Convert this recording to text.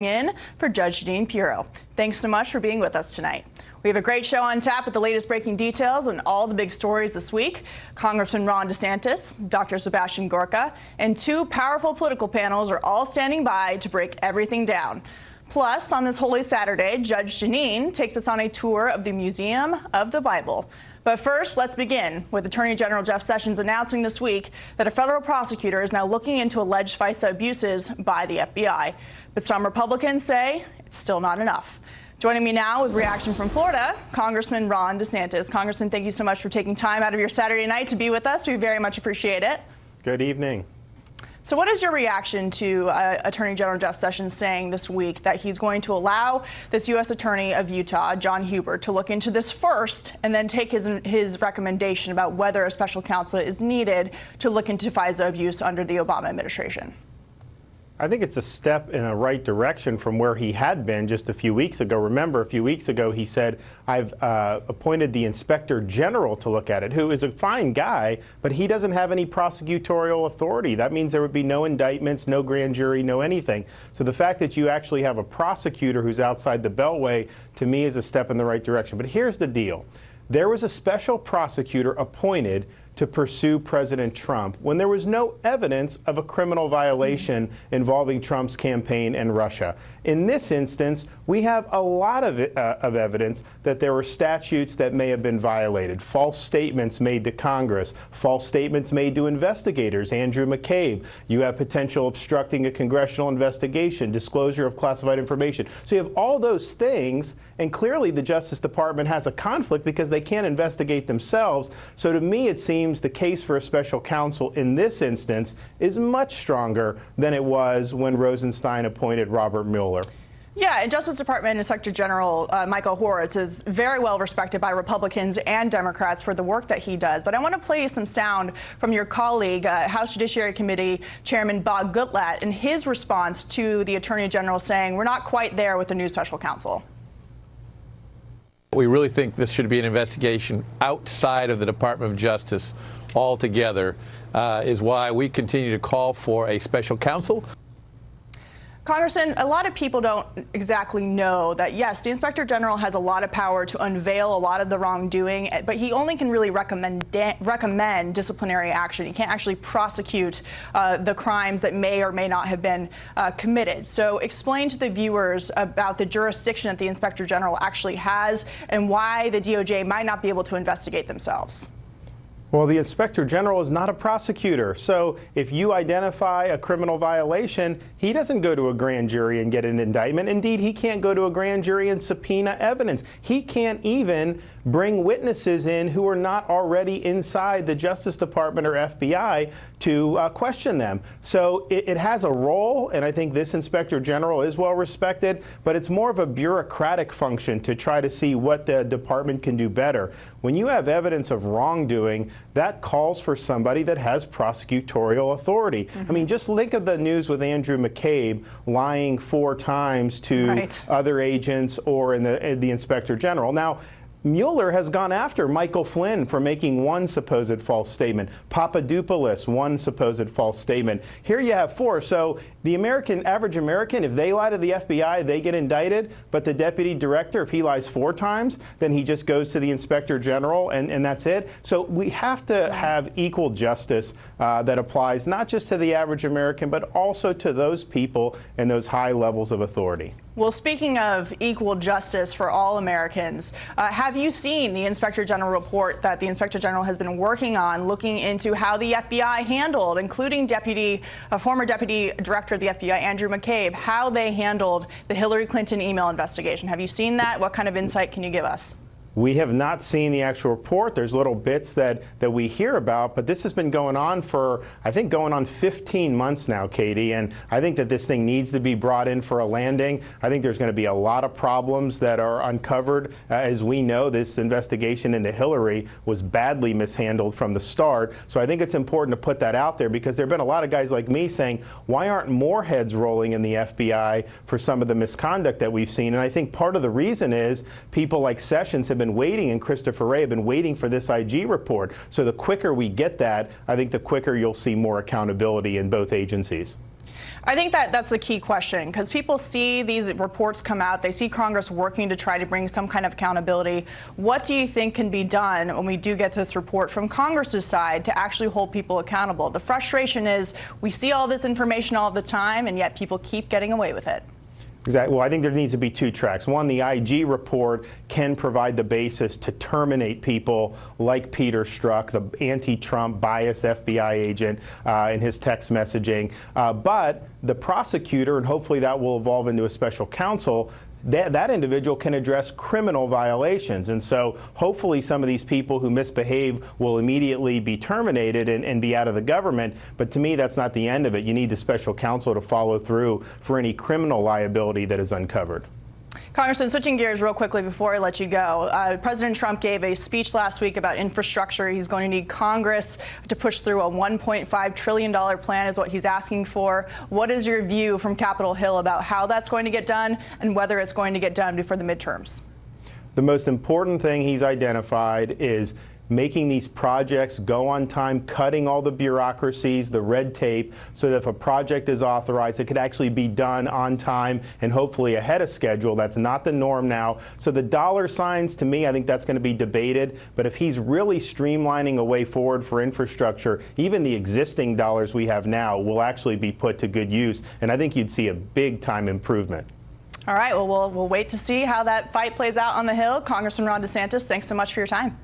In for Judge Jeanine Pirro. Thanks so much for being with us tonight. We have a great show on tap with the latest breaking details and all the big stories this week. Congressman Ron Desantis, Dr. Sebastian Gorka, and two powerful political panels are all standing by to break everything down. Plus, on this Holy Saturday, Judge Jeanine takes us on a tour of the Museum of the Bible. But first, let's begin with Attorney General Jeff Sessions announcing this week that a federal prosecutor is now looking into alleged FISA abuses by the FBI. But some Republicans say it's still not enough. Joining me now with reaction from Florida, Congressman Ron Desantis. Congressman, thank you so much for taking time out of your Saturday night to be with us. We very much appreciate it. Good evening. So what is your reaction to Attorney General Jeff Sessions saying this week that he's going to allow this U.S. Attorney of Utah, John Hubert, to look into this first and then take his recommendation about whether a special counsel is needed to look into FISA abuse under the Obama administration? I think it's a step in the right direction from where he had been just a few weeks ago. Remember, a few weeks ago, he said, I've appointed the Inspector General to look at it, who is a fine guy, but he doesn't have any prosecutorial authority. That means there would be no indictments, no grand jury, no anything. So the fact that you actually have a prosecutor who's outside the beltway, to me, is a step in the right direction. But here's the deal. There was a special prosecutor appointed to pursue President Trump when there was no evidence of a criminal violation involving Trump's campaign and Russia. In this instance, we have a lot of evidence that there were statutes that may have been violated, false statements made to Congress, false statements made to investigators, Andrew McCabe. You have potential obstructing a congressional investigation, disclosure of classified information. So you have all those things, and clearly the Justice Department has a conflict because they can't investigate themselves. So to me, it seems the case for a special counsel in this instance is much stronger than it was when Rosenstein appointed Robert Mueller. Yeah, and Justice Department Inspector General Michael Horowitz is very well respected by Republicans and Democrats for the work that he does. But I want to play some sound from your colleague, House Judiciary Committee Chairman Bob Gutlatt, in his response to the Attorney General saying we're not quite there with the new special counsel. We really think this should be an investigation outside of the Department of Justice altogether, is why we continue to call for a special counsel. Congressman, a lot of people don't exactly know that, yes, the Inspector General has a lot of power to unveil a lot of the wrongdoing, but he only can really recommend disciplinary action. He can't actually prosecute the crimes that may or may not have been committed. So explain to the viewers about the jurisdiction that the Inspector General actually has and why the DOJ might not be able to investigate themselves. Well, the Inspector General is not a prosecutor. So if you identify a criminal violation, he doesn't go to a grand jury and get an indictment. Indeed, he can't go to a grand jury and subpoena evidence. He can't even bring witnesses in who are not already inside the Justice Department or FBI to question them. So it has a role, and I think this Inspector General is well respected, but it's more of a bureaucratic function to try to see what the department can do better. When you have evidence of wrongdoing, that calls for somebody that has prosecutorial authority. I mean, just think of the news with Andrew McCabe lying 4 times to other agents or in the Inspector General. Now, Mueller has gone after Michael Flynn for making one supposed false statement. Papadopoulos, one supposed false statement. Here you have 4. So the average American, if they lie to the FBI, they get indicted. But the deputy director, if he lies 4 times, then he just goes to the Inspector General and that's it. So we have to have equal justice that applies not just to the average American, but also to those people in those high levels of authority. Well, speaking of equal justice for all Americans, have you seen the Inspector General report that the Inspector General has been working on, looking into how the FBI handled, including former Deputy Director of the FBI, Andrew McCabe, how they handled the Hillary Clinton email investigation? Have you seen that? What kind of insight can you give us? We have not seen the actual report. There's little bits that we hear about, but this has been going on for, I think, going on 15 months now, Katie, and I think that this thing needs to be brought in for a landing. I think there's going to be a lot of problems that are uncovered. As we know, this investigation into Hillary was badly mishandled from the start, so I think it's important to put that out there because there have been a lot of guys like me saying, why aren't more heads rolling in the FBI for some of the misconduct that we've seen? And I think part of the reason is people like Sessions have been waiting, and Christopher Wray have been waiting for this IG report. So the quicker we get that, I think the quicker you'll see more accountability in both agencies. I think that's the key question, because people see these reports come out, they see Congress working to try to bring some kind of accountability. What do you think can be done when we do get this report from Congress's side to actually hold people accountable? The frustration is we see all this information all the time, and yet people keep getting away with it. Exactly. Well, I think there needs to be two tracks. One, the IG report can provide the basis to terminate people like Peter Strzok, the anti-Trump biased FBI agent, in his text messaging. But the prosecutor, and hopefully that will evolve into a special counsel, that individual can address criminal violations. And so hopefully some of these people who misbehave will immediately be terminated and be out of the government. But to me, that's not the end of it. You need the special counsel to follow through for any criminal liability that is uncovered. Congressman, switching gears real quickly before I let you go, President Trump gave a speech last week about infrastructure. He's going to need Congress to push through a $1.5 trillion plan is what he's asking for. What is your view from Capitol Hill about how that's going to get done and whether it's going to get done before the midterms? The most important thing he's identified is making these projects go on time, cutting all the bureaucracies, the red tape, so that if a project is authorized, it could actually be done on time and hopefully ahead of schedule. That's not the norm now. So the dollar signs, to me, I think that's going to be debated. But if he's really streamlining a way forward for infrastructure, even the existing dollars we have now will actually be put to good use. And I think you'd see a big time improvement. All right, well, we'll wait to see how that fight plays out on the Hill. Congressman Ron DeSantis, thanks so much for your time.